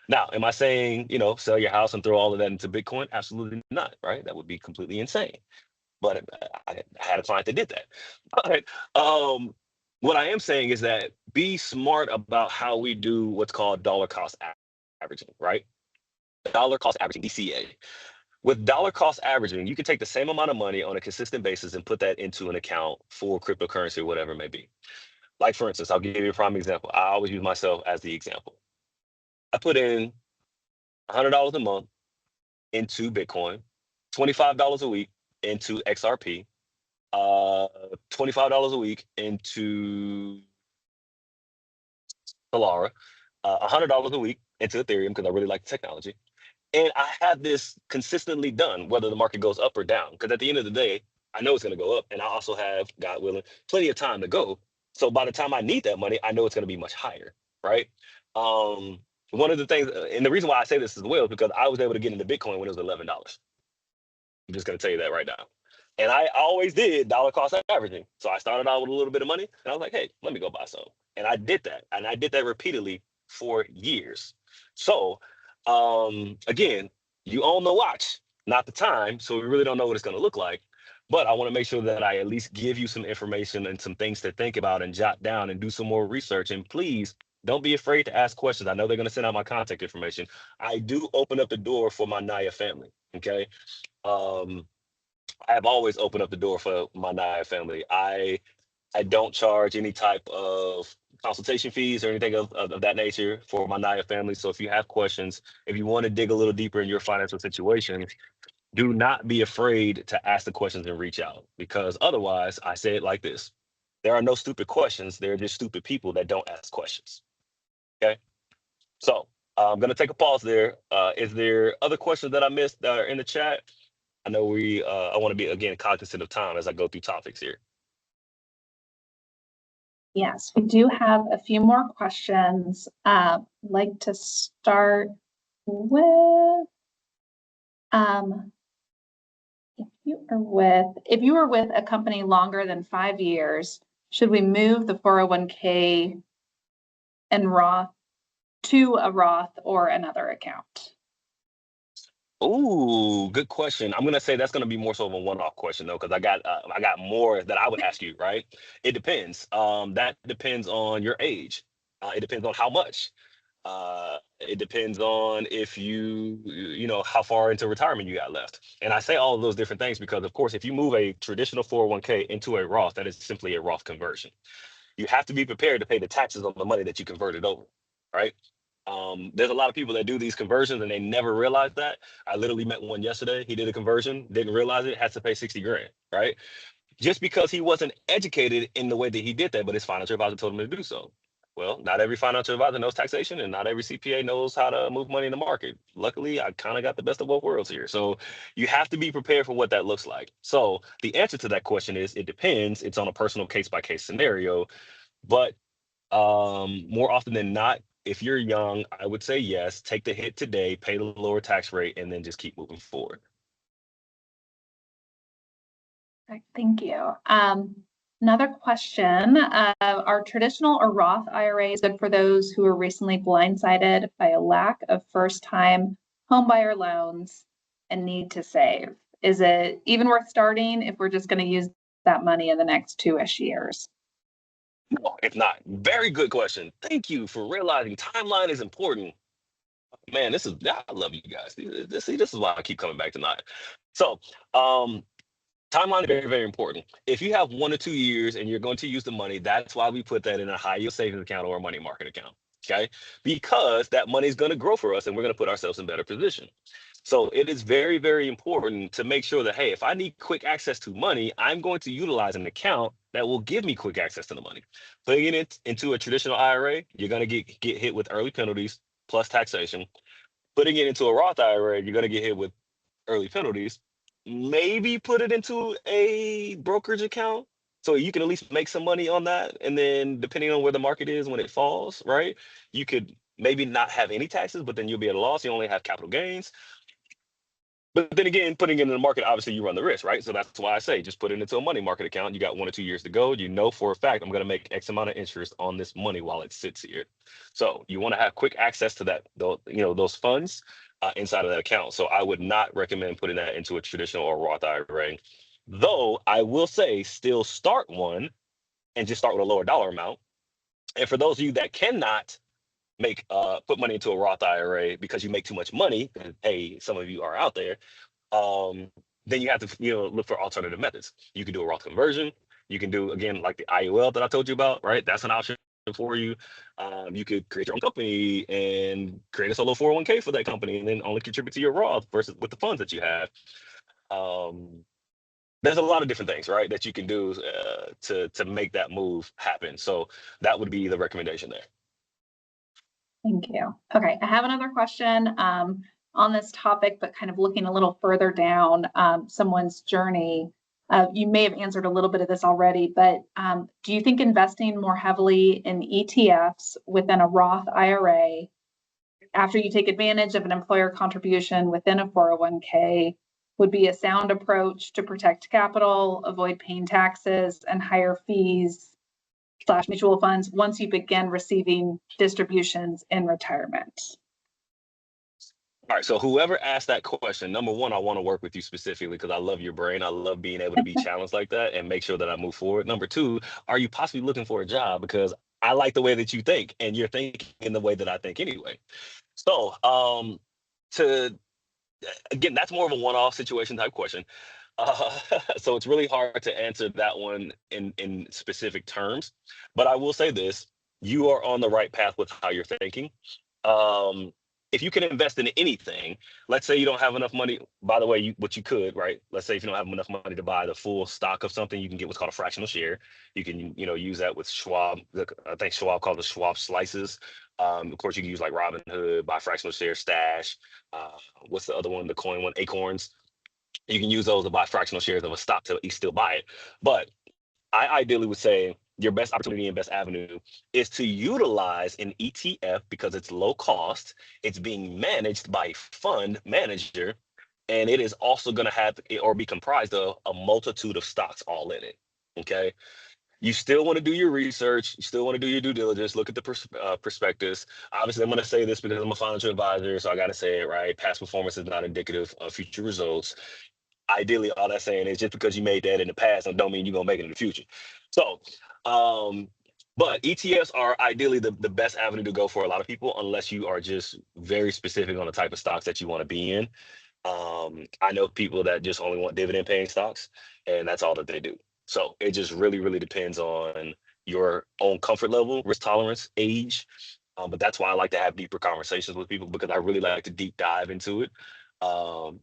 Now, am I saying, sell your house and throw all of that into Bitcoin? Absolutely not, right? That would be completely insane. But I had a client that did that. But what I am saying is that be smart about how we do what's called dollar cost averaging, right? Dollar cost averaging, DCA. With dollar cost averaging, you can take the same amount of money on a consistent basis and put that into an account for cryptocurrency or whatever it may be. Like, for instance, I'll give you a prime example. I always use myself as the example. I put in $100 a month into Bitcoin, $25 a week into XRP, $25 a week into Solara, $100 a week into Ethereum because I really like the technology. And I have this consistently done, whether the market goes up or down. Because at the end of the day, I know it's going to go up. And I also have, God willing, plenty of time to go. So by the time I need that money, I know it's going to be much higher, right? One of the things, and the reason why I say this as well is because I was able to get into Bitcoin when it was $11. I'm just going to tell you that right now. And I always did dollar cost averaging. So I started out with a little bit of money and I was like, hey, let me go buy some. And I did that. And I did that repeatedly for years. So again, you own the watch, not the time. So we really don't know what it's going to look like. But I want to make sure that I at least give you some information and some things to think about and jot down and do some more research. And please don't be afraid to ask questions. I know they're going to send out my contact information. I do open up the door for my NAAIA family. Okay. I have always opened up the door for my NAAIA family. I don't charge any type of consultation fees or anything of that nature for my NAAIA family. So if you have questions, if you want to dig a little deeper in your financial situation, do not be afraid to ask the questions and reach out, because otherwise, I say it like this: there are no stupid questions. There are just stupid people that don't ask questions. Okay. So I'm going to take a pause there. Is there other questions that I missed that are in the chat? I know I want to be, again, cognizant of time as I go through topics here. Yes, we do have a few more questions. Like to start with, if you were with a company longer than 5 years, should we move the 401k and Roth to a Roth or another account? Oh, good question. I'm gonna say that's gonna be more so of a one-off question though, because I got more that I would ask you, right? It depends. That depends on your age. It depends on how much. It depends on if you know how far into retirement you got left. And I say all of those different things because, of course, if you move a traditional 401k into a Roth, that is simply a Roth conversion. You have to be prepared to pay the taxes on the money that you converted over, right? There's a lot of people that do these conversions and they never realize that. I literally met one yesterday. He did a conversion, didn't realize it, has to pay 60 grand, right? Just because he wasn't educated in the way that he did that, but his financial advisor told him to do so. Well, not every financial advisor knows taxation and not every CPA knows how to move money in the market. Luckily, I kind of got the best of both worlds here. So you have to be prepared for what that looks like. So the answer to that question is it depends. It's on a personal case by case scenario. But more often than not, if you're young, I would say yes, take the hit today, pay the lower tax rate, and then just keep moving forward. Thank you. Another question, are traditional or Roth IRAs good for those who were recently blindsided by a lack of first-time homebuyer loans and need to save? Is it even worth starting if we're just going to use that money in the next 2-ish years? No, if not. Very good question. Thank you for realizing timeline is important. Man, I love you guys. This is why I keep coming back tonight. So, timeline is very, very important. If you have 1 or 2 years and you're going to use the money, that's why we put that in a high yield savings account or a money market account. Okay. Because that money is going to grow for us and we're going to put ourselves in better position. So it is very, very important to make sure that, hey, if I need quick access to money, I'm going to utilize an account that will give me quick access to the money. Putting it into a traditional IRA, you're going to get hit with early penalties plus taxation. Putting it into a Roth IRA, you're going to get hit with early penalties. Maybe put it into a brokerage account so you can at least make some money on that. And then depending on where the market is when it falls, right, you could maybe not have any taxes, but then you'll be at a loss. You only have capital gains. But then again, putting it in the market, obviously you run the risk, right? So that's why I say just put it into a money market account. You got 1 or 2 years to go. You know for a fact I'm going to make X amount of interest on this money while it sits here. So you want to have quick access to that, those funds inside of that account. So I would not recommend putting that into a traditional or Roth IRA. Though I will say still start one and just start with a lower dollar amount. And for those of you that cannot put money into a Roth IRA because you make too much money, and hey, some of you are out there, then you have to look for alternative methods. You can do a Roth conversion. You can do, again, like the IUL that I told you about, right? That's an option for you. You could create your own company and create a solo 401k for that company and then only contribute to your Roth versus with the funds that you have. There's a lot of different things, right, that you can do to make that move happen. So that would be the recommendation there. Thank you. Okay, I have another question on this topic, but kind of looking a little further down someone's journey. You may have answered a little bit of this already, but do you think investing more heavily in ETFs within a Roth IRA after you take advantage of an employer contribution within a 401k would be a sound approach to protect capital, avoid paying taxes and higher fees / mutual funds once you begin receiving distributions in retirement? All right, so whoever asked that question, number one, I want to work with you specifically because I love your brain. I love being able to be challenged like that and make sure that I move forward. Number two, are you possibly looking for a job? Because I like the way that you think and you're thinking in the way that I think anyway. So again, that's more of a one-off situation type question. So it's really hard to answer that one in specific terms, but I will say this: you are on the right path with how you're thinking. If you can invest in anything, let's say you don't have enough money. By the way, what you could, right? Let's say if you don't have enough money to buy the full stock of something, you can get what's called a fractional share. You can, use that with Schwab. I think Schwab called it Schwab slices. Of course, you can use like Robinhood, buy fractional share, Stash. What's the other one? The coin one, Acorns. You can use those to buy fractional shares of a stock to still buy it. But I ideally would say your best opportunity and best avenue is to utilize an ETF because it's low cost. It's being managed by a fund manager, and it is also going to have or be comprised of a multitude of stocks all in it. Okay. You still want to do your research. You still want to do your due diligence. Look at the prospectus. Obviously, I'm going to say this because I'm a financial advisor, so I got to say it right. Past performance is not indicative of future results. Ideally, all that's saying is just because you made that in the past don't mean you're gonna make it in the future. So, but ETFs are ideally the best avenue to go for a lot of people, unless you are just very specific on the type of stocks that you want to be in. I know people that just only want dividend paying stocks, and that's all that they do. So it just really, really depends on your own comfort level, risk tolerance, age. But that's why I like to have deeper conversations with people because I really like to deep dive into it. Um,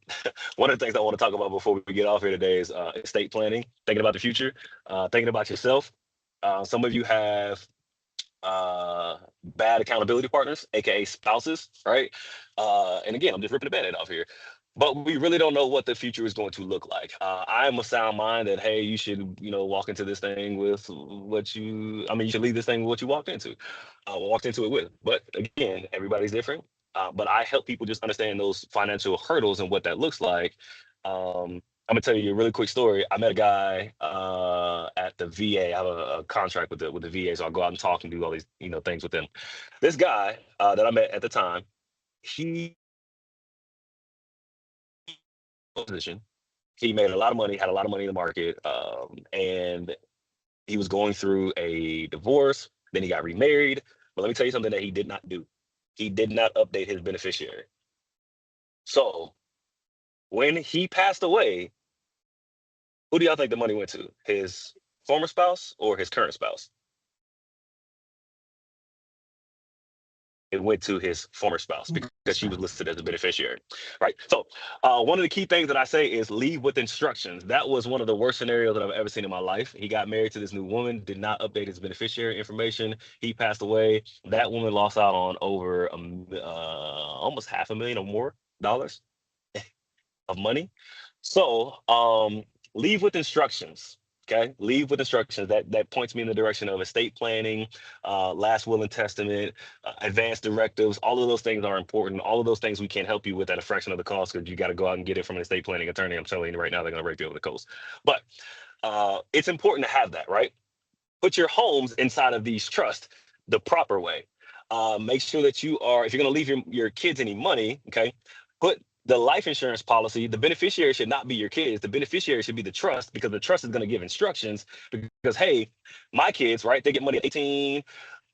One of the things I want to talk about before we get off here today is estate planning, thinking about the future, thinking about yourself. Some of you have bad accountability partners, aka spouses, right? And again, I'm just ripping the band-aid off here. But we really don't know what the future is going to look like. I am a sound mind that, hey, you should, walk into this thing with you should leave this thing with what you walked into it with. But again, everybody's different. But I help people just understand those financial hurdles and what that looks like. I'm gonna tell you a really quick story. I met a guy at the VA. I have a contract with the VA, so I'll go out and talk and do all these things with them. This guy that I met at the time, he position. He made a lot of money, had a lot of money in the market, and he was going through a divorce. Then he got remarried. But let me tell you something that he did not do. He did not update his beneficiary. So when he passed away, who do y'all think the money went to? His former spouse or his current spouse? It went to his former spouse because she was listed as a beneficiary, right? So one of the key things that I say is leave with instructions. That was one of the worst scenarios that I've ever seen in my life. He got married to this new woman, did not update his beneficiary information. He passed away. That woman lost out on over almost $500,000 or more dollars of money. So leave with instructions. Okay, leave with instructions. That points me in the direction of estate planning, last will and testament, advanced directives. All of those things are important. All of those things we can't help you with at a fraction of the cost because you got to go out and get it from an estate planning attorney. I'm telling you right now, they're going to rape you over the coast. But it's important to have that, right? Put your homes inside of these trusts the proper way. Make sure that you are, if you're going to leave your kids any money, okay, put the life insurance policy, the beneficiary should not be your kids. The beneficiary should be the trust because the trust is going to give instructions because, hey, my kids, right, they get money at 18.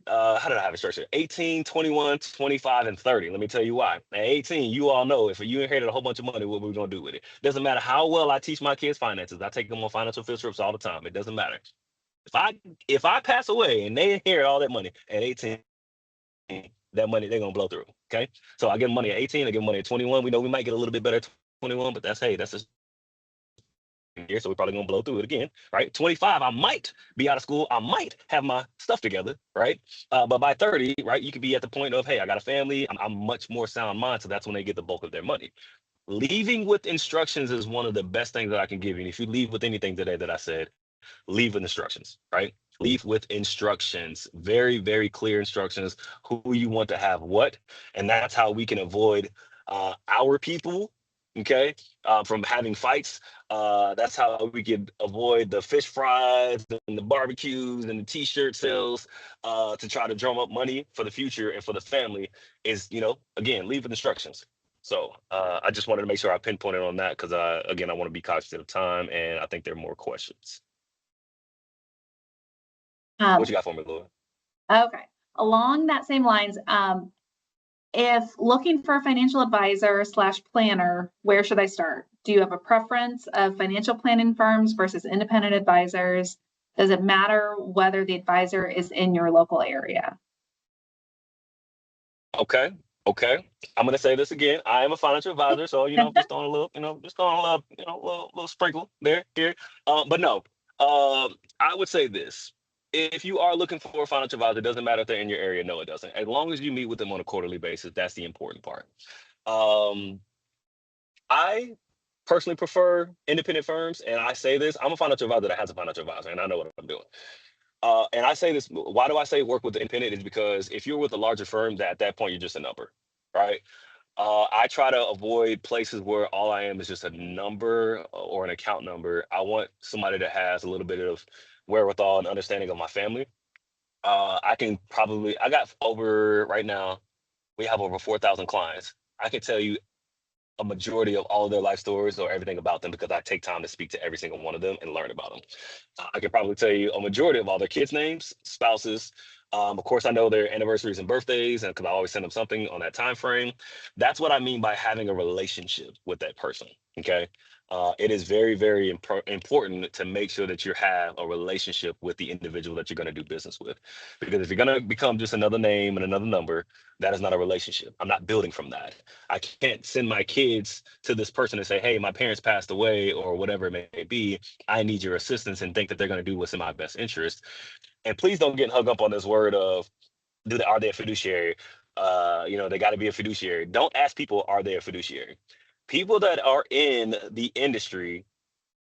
How did I have it structured? 18, 21, 25, and 30. Let me tell you why. At 18, you all know if you inherited a whole bunch of money, what we're going to do with it. Doesn't matter how well I teach my kids finances. I take them on financial field trips all the time. It doesn't matter. If I pass away and they inherit all that money at 18, that money they're gonna blow through. Okay. So I give them money at 18, I give them money at 21. We know we might get a little bit better at 21, but that's a year, so we're probably gonna blow through it again, right? 25, I might be out of school, I might have my stuff together, right? But by 30, right, you could be at the point of, hey, I got a family, I'm much more sound mind, so that's when they get the bulk of their money. Leaving with instructions is one of the best things that I can give you. And if you leave with anything today that I said, leave with instructions, right? Leave with instructions, very, very clear instructions, who you want to have what. And that's how we can avoid our people, okay, from having fights. That's how we could avoid the fish fries and the barbecues and the t-shirt sales to try to drum up money for the future and for the family is, again, leave with instructions. So I just wanted to make sure I pinpointed on that because, again, I want to be cautious of time and I think there are more questions. What you got for me, Laura? Okay. Along that same lines, if looking for a financial advisor / planner, where should I start? Do you have a preference of financial planning firms versus independent advisors? Does it matter whether the advisor is in your local area? Okay. I'm gonna say this again. I am a financial advisor, so just throwing a little, just throwing a little, little sprinkle there, here. But no, I would say this. If you are looking for a financial advisor, it doesn't matter if they're in your area. No, it doesn't. As long as you meet with them on a quarterly basis, that's the important part. I personally prefer independent firms, and I say this, I'm a financial advisor that has a financial advisor, and I know what I'm doing. And I say this, why do I say work with the independent? Is because if you're with a larger firm, that at that point you're just a number, right? I try to avoid places where all I am is just a number or an account number. I want somebody that has a little bit of wherewithal and understanding of my family. I got over right now, we have over 4,000 clients. I can tell you a majority of all of their life stories or everything about them because I take time to speak to every single one of them and learn about them. I can probably tell you a majority of all their kids' names, spouses. Of course, I know their anniversaries and birthdays, and because I always send them something on that time frame. That's what I mean by having a relationship with that person. Okay, it is very, very important to make sure that you have a relationship with the individual that you're going to do business with, because if you're going to become just another name and another number, that is not a relationship. I'm not building from that. I can't send my kids to this person and say, hey, my parents passed away or whatever it may be. I need your assistance and think that they're going to do what's in my best interest. And please don't get hung up on this word of are they a fiduciary? They got to be a fiduciary. Don't ask people, are they a fiduciary? People that are in the industry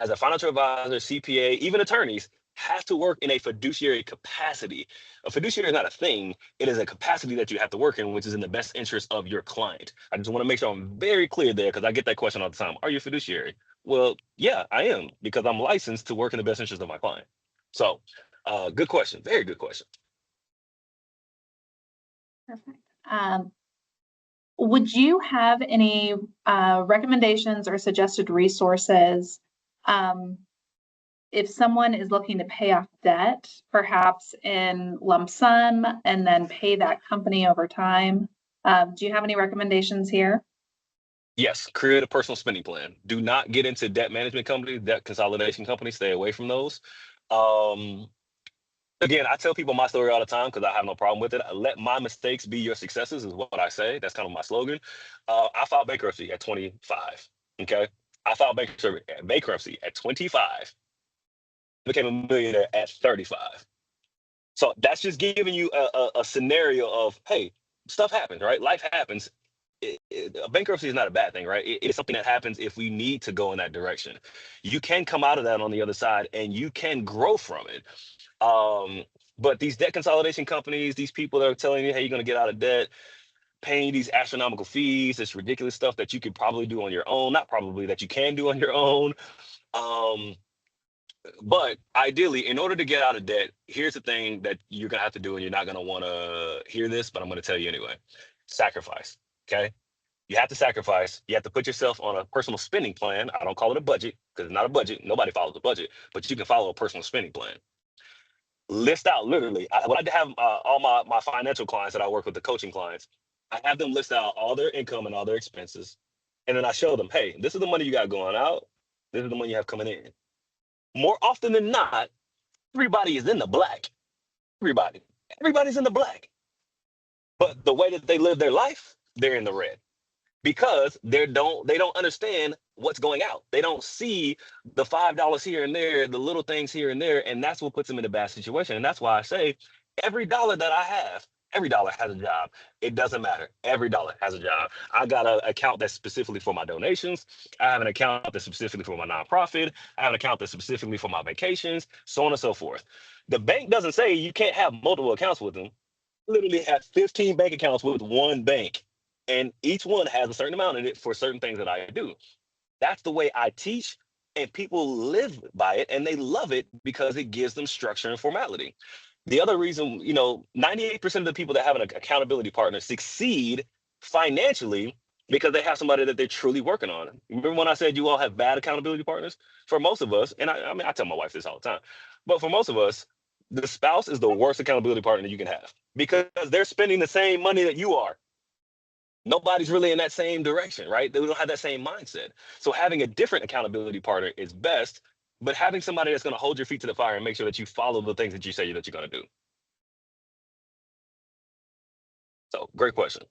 as a financial advisor, CPA, even attorneys, have to work in a fiduciary capacity. A fiduciary is not a thing. It is a capacity that you have to work in, which is in the best interest of your client. I just want to make sure I'm very clear there because I get that question all the time. Are you a fiduciary? Well, yeah, I am, because I'm licensed to work in the best interest of my client. So, good question. Very good question. Perfect. Would you have any recommendations or suggested resources if someone is looking to pay off debt, perhaps in lump sum, and then pay that company over time? Do you have any recommendations here? Yes, create a personal spending plan. Do not get into debt management companies, debt consolidation companies. Stay away from those. Um, Again, I tell people my story all the time because I have no problem with it. Let my mistakes be your successes is what I say. That's kind of my slogan. I filed bankruptcy at 25. Okay. I filed bankruptcy at 25, became a millionaire at 35. So that's just giving you a scenario of, hey, stuff happens, right? Life happens. Bankruptcy is not a bad thing, right? It is something that happens if we need to go in that direction. You can come out of that on the other side and you can grow from it. Um, but these debt consolidation companies, these people that are telling you, hey, you're going to get out of debt, paying these astronomical fees, this ridiculous stuff that you could probably do on your own, not probably, that you can do on your own. Um, but ideally, in order to get out of debt, here's the thing that you're going to have to do, and you're not going to want to hear this, but I'm going to tell you anyway. Sacrifice. Okay. You have to sacrifice. You have to put yourself on a personal spending plan. I don't call it a budget because it's not a budget. Nobody follows a budget, but you can follow a personal spending plan. List out literally. When I have all my financial clients that I work with, the coaching clients, I have them list out all their income and all their expenses, and then I show them, hey, this is the money you got going out. This is the money you have coming in. More often than not, everybody is in the black. Everybody, everybody's in the black. But the way that they live their life, they're in the red, because they don't understand what's going out. They don't see the $5 here and there, the little things here and there, and that's what puts them in a bad situation. And that's why I say every dollar that I have, every dollar has a job. It doesn't matter. Every dollar has a job. I got an account that's specifically for my donations. I have an account that's specifically for my nonprofit. I have an account that's specifically for my vacations, so on and so forth. The bank doesn't say you can't have multiple accounts with them. Literally have 15 bank accounts with one bank, and each one has a certain amount in it for certain things that I do. That's the way I teach, and people live by it and they love it because it gives them structure and formality. The other reason, 98% of the people that have an accountability partner succeed financially because they have somebody that they're truly working on. Remember when I said you all have bad accountability partners? For most of us, and I mean, I tell my wife this all the time, but for most of us, the spouse is the worst accountability partner you can have because they're spending the same money that you are. Nobody's really in that same direction, right? They don't have that same mindset. So having a different accountability partner is best, but having somebody that's going to hold your feet to the fire and make sure that you follow the things that you say that you're going to do. So great question.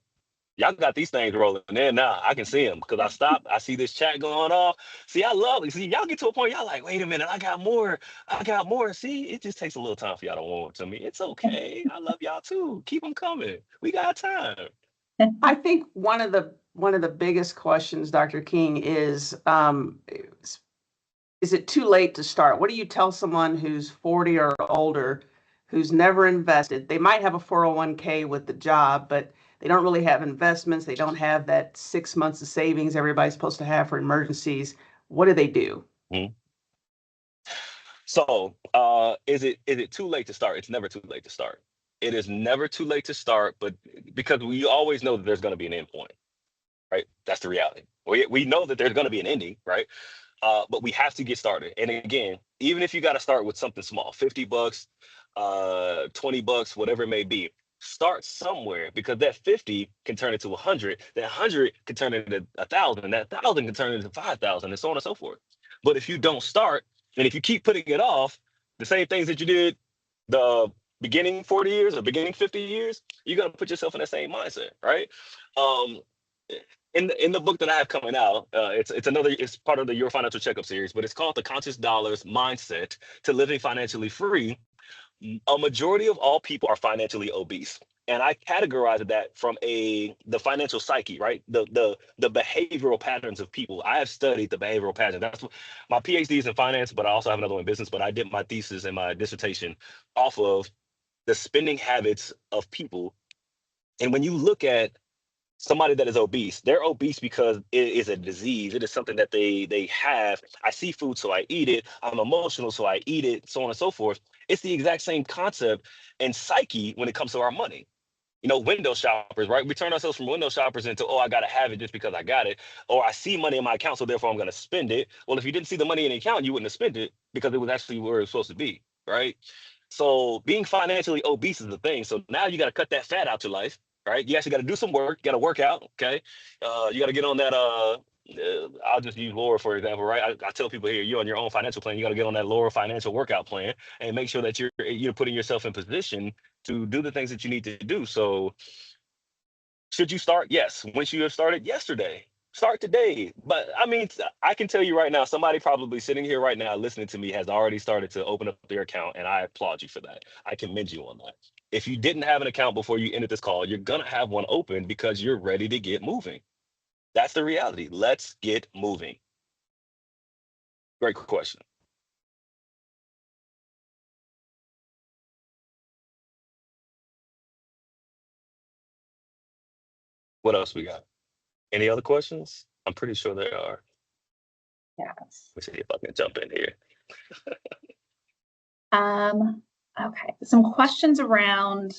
Y'all got these things rolling in now. I can see them because I stopped. I see this chat going off. See, I love it. See, y'all get to a point, y'all like, wait a minute, I got more. I got more. See, it just takes a little time for y'all to warm up to me. It's okay. I love y'all too. Keep them coming. We got time. I think one of the biggest questions, Dr. King, is it too late to start? What do you tell someone who's 40 or older, who's never invested? They might have a 401k with the job, but they don't really have investments. They don't have that 6 months of savings everybody's supposed to have for emergencies. What do they do? Mhm. So, is it too late to start? It's never too late to start. It is never too late to start, but because we always know that there's going to be an end point, right? That's the reality. We know that there's going to be an ending, right? But we have to get started. And again, even if you got to start with something small, $50, $20, whatever it may be, start somewhere because that 50 can turn into 100. That 100 can turn into 1,000. That 1,000 can turn into 5,000, and so on and so forth. But if you don't start, and if you keep putting it off, the same things that you did the beginning 40 years or beginning 50 years, you're gonna put yourself in that same mindset, right? Um, in the book that I have coming out, it's part of the Your Financial Checkup series, but it's called The Conscious Dollars Mindset to Living Financially Free. A majority of all people are financially obese. And I categorize that from the financial psyche, right? The behavioral patterns of people. I have studied the behavioral patterns. That's what, my PhD is in finance, but I also have another one in business. But I did my thesis and my dissertation off of the spending habits of people. And when you look at somebody that is obese, they're obese because it is a disease. It is something that they have. I see food, so I eat it. I'm emotional, so I eat it, so on and so forth. It's the exact same concept and psyche when it comes to our money. Window shoppers, right? We turn ourselves from window shoppers into, oh, I got to have it just because I got it. Or I see money in my account, so therefore I'm going to spend it. Well, if you didn't see the money in the account, you wouldn't have spent it because it was actually where it was supposed to be, right? So being financially obese is the thing. So now you got to cut that fat out your life, right? You actually got to do some work. You got to work out, okay? You got to get on that. I'll just use Laura for example, right? I tell people here, you're on your own financial plan. You got to get on that Laura financial workout plan and make sure that you're putting yourself in position to do the things that you need to do. So should you start? Yes. When should you have started? Yesterday. Start today. But I mean, I can tell you right now, somebody probably sitting here right now listening to me has already started to open up their account, and I applaud you for that. I commend you on that. If you didn't have an account before you ended this call, you're gonna have one open because you're ready to get moving. That's the reality. Let's get moving. Great question. What else we got? Any other questions? I'm pretty sure there are. Yes. Let's see if I can jump in here. Okay. Some questions around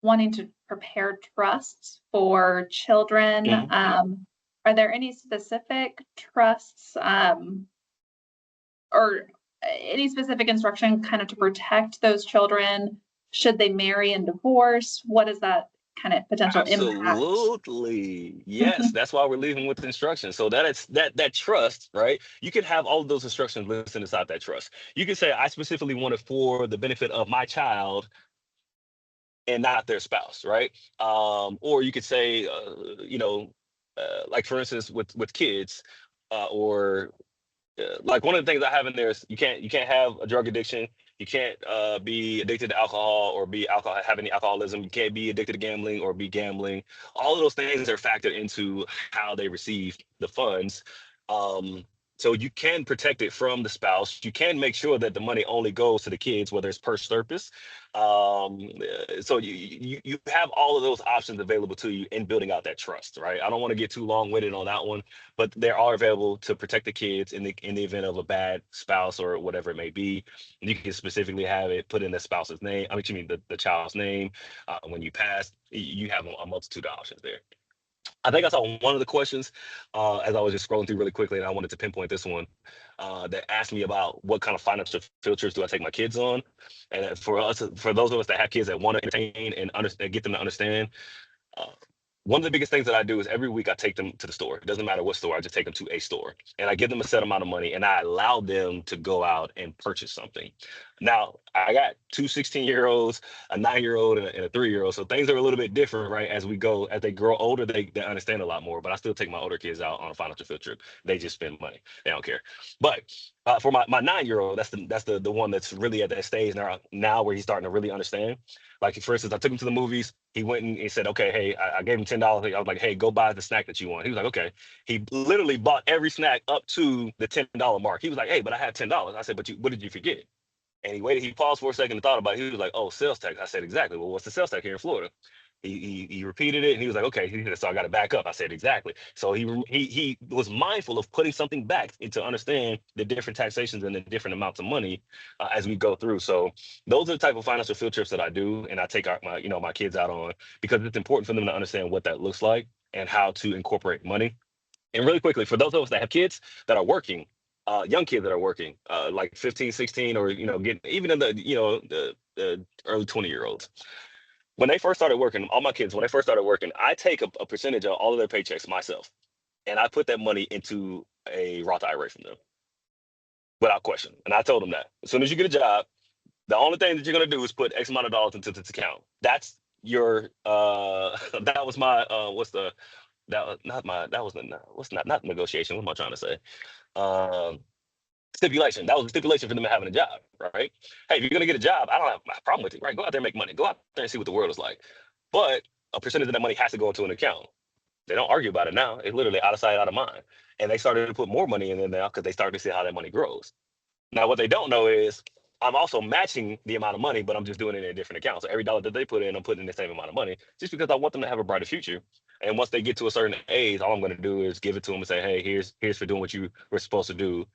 wanting to prepare trusts for children. Mhm. Are there any specific trusts or any specific instruction kind of to protect those children should they marry and divorce? What is that kind of potential impact? Absolutely. Yes. That's why we're leaving with instructions. So that trust, right? You can have all of those instructions listed inside that trust. You can say, I specifically want it for the benefit of my child and not their spouse, right? Or you could say, like for instance, with kids, or like one of the things I have in there is you can't have a drug addiction. You can't be addicted to alcohol or have any alcoholism. You can't be addicted to gambling or be gambling. All of those things are factored into how they receive the funds. Um, so you can protect it from the spouse. You can make sure that the money only goes to the kids, whether it's per surface. So you have all of those options available to you in building out that trust, right? I don't want to get too long-winded on that one, but they are available to protect the kids in the event of a bad spouse or whatever it may be. And you can specifically have it put in the spouse's name. I mean, the child's name. When you pass, you have a multitude of options there. I think I saw one of the questions as I was just scrolling through really quickly, and I wanted to pinpoint this one that asked me about what kind of financial filters do I take my kids on. And for those of us that have kids that want to entertain and get them to understand, uh, one of the biggest things that I do is every week I take them to the store. It doesn't matter what store, I just take them to a store and I give them a set amount of money and I allow them to go out and purchase something. Now, I got two 16-year-olds, a 9-year-old, and a 3-year-old. So things are a little bit different, right? As they grow older, they understand a lot more. But I still take my older kids out on a financial field trip. They just spend money. They don't care. But for my 9-year-old, that's the one that's really at that stage now where he's starting to really understand. Like for instance, I took him to the movies. He went and he said, "Okay, hey," I gave him $10. I was like, "Hey, go buy the snack that you want." He was like, "Okay." He literally bought every snack up to the $10 mark. He was like, "Hey, but I had $10." I said, "But what did you forget?" And he waited. He paused for a second and thought about it. He was like, "Oh, sales tax." I said, "Exactly. Well, what's the sales tax here in Florida?" He repeated it and he was like, "Okay." He said, "So I got to back up." I said, "Exactly." So he was mindful of putting something back and to understand the different taxations and the different amounts of money as we go through. So those are the type of financial field trips that I do, and I take my kids out on because it's important for them to understand what that looks like and how to incorporate money. And really quickly, for those of us that have kids that are working, young kids that are working, like 15, 16, or getting even in the early 20-year-olds. When they first started working, all my kids, when they first started working, I take a percentage of all of their paychecks myself, and I put that money into a Roth IRA from them without question. And I told them that as soon as you get a job, the only thing that you're gonna do is put X amount of dollars into this account. That's your that was my what's the that was not my that was the what's not negotiation. What am I trying to say? Um, Stipulation. That was a stipulation for them having a job, right? Hey, if you're gonna get a job, I don't have a problem with it, right? Go out there and make money. Go out there and see what the world is like. But a percentage of that money has to go into an account. They don't argue about it now. It's literally out of sight, out of mind. And they started to put more money in there now because they started to see how that money grows. Now, what they don't know is I'm also matching the amount of money, but I'm just doing it in a different account. So every dollar that they put in, I'm putting in the same amount of money just because I want them to have a brighter future. And once they get to a certain age, all I'm going to do is give it to them and say, hey, here's for doing what you were supposed to do.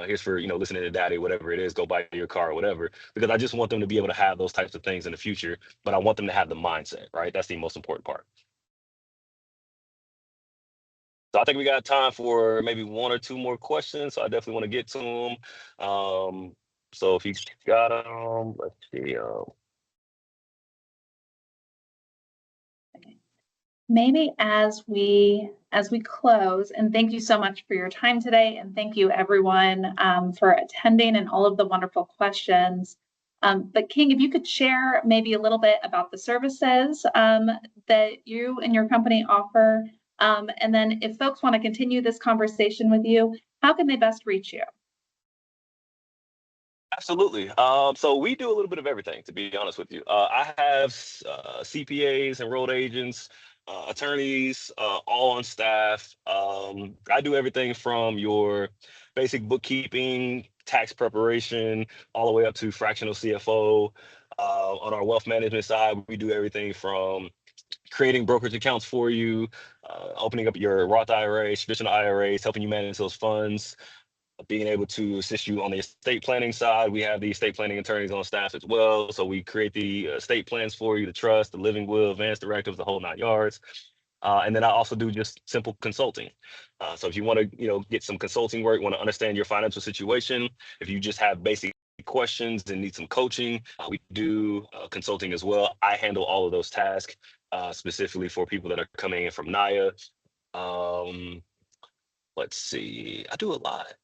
Here's for, listening to daddy, whatever it is, go buy your car or whatever, because I just want them to be able to have those types of things in the future, but I want them to have the mindset, right? That's the most important part. So I think we got time for maybe one or two more questions. So I definitely want to get to them. So if you got them, let's see. Maybe as we close, and thank you so much for your time today, and thank you everyone for attending and all of the wonderful questions. But King, if you could share maybe a little bit about the services that you and your company offer, and then if folks want to continue this conversation with you, how can they best reach you? Absolutely. So we do a little bit of everything, to be honest with you. I have CPAs, enrolled agents, attorneys, all on staff. I do everything from your basic bookkeeping, tax preparation, all the way up to fractional CFO. On our wealth management side, we do everything from creating brokerage accounts for you, opening up your Roth IRAs, traditional IRAs, helping you manage those funds, being able to assist you on the estate planning side. We have the estate planning attorneys on staff as well. So we create the estate plans for you, the trust, the living will, advanced directives, the whole 9 yards. And then I also do just simple consulting. So if you want to, get some consulting work, want to understand your financial situation, if you just have basic questions and need some coaching, we do consulting as well. I handle all of those tasks specifically for people that are coming in from NAAIA. Let's see. I do a lot.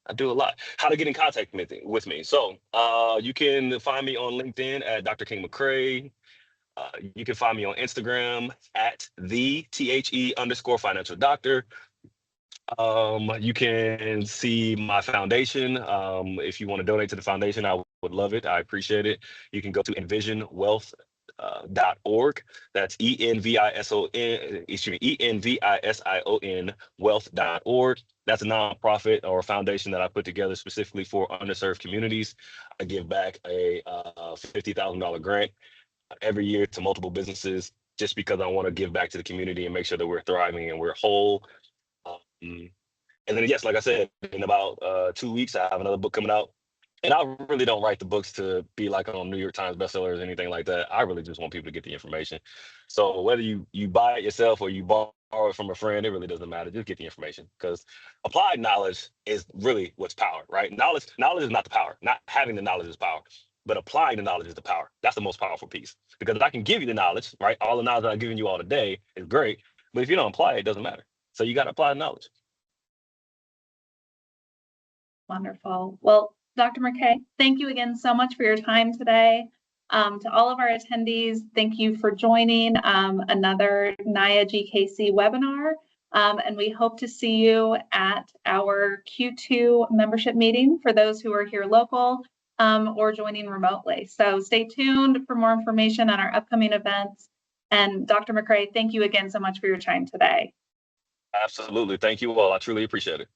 How to get in contact with me. So you can find me on LinkedIn at Dr. King McCray. You can find me on Instagram at _financial doctor. You can see my foundation. If you want to donate to the foundation, I would love it. I appreciate it. You can go to envisionwealth.org. That's ENVISION wealth.org. That's a nonprofit or a foundation that I put together specifically for underserved communities. I give back a $50,000 grant every year to multiple businesses just because I want to give back to the community and make sure that we're thriving and we're whole. Um, and then, yes, like I said, in about 2 weeks, I have another book coming out. And I really don't write the books to be like on New York Times bestsellers or anything like that. I really just want people to get the information. So whether you buy it yourself or you borrow it from a friend, it really doesn't matter. Just get the information, because applied knowledge is really what's power, right? Knowledge is not the power. Not having the knowledge is power, but applying the knowledge is the power. That's the most powerful piece, because I can give you the knowledge, right? All the knowledge that I've given you all today is great, but if you don't apply it, it doesn't matter. So you got to apply the knowledge. Wonderful. Well, Dr. McCray, thank you again so much for your time today. To all of our attendees, thank you for joining another NAAIA GKC webinar. And we hope to see you at our Q2 membership meeting for those who are here local or joining remotely. So stay tuned for more information on our upcoming events. And Dr. McCray, thank you again so much for your time today. Absolutely. Thank you all. I truly appreciate it.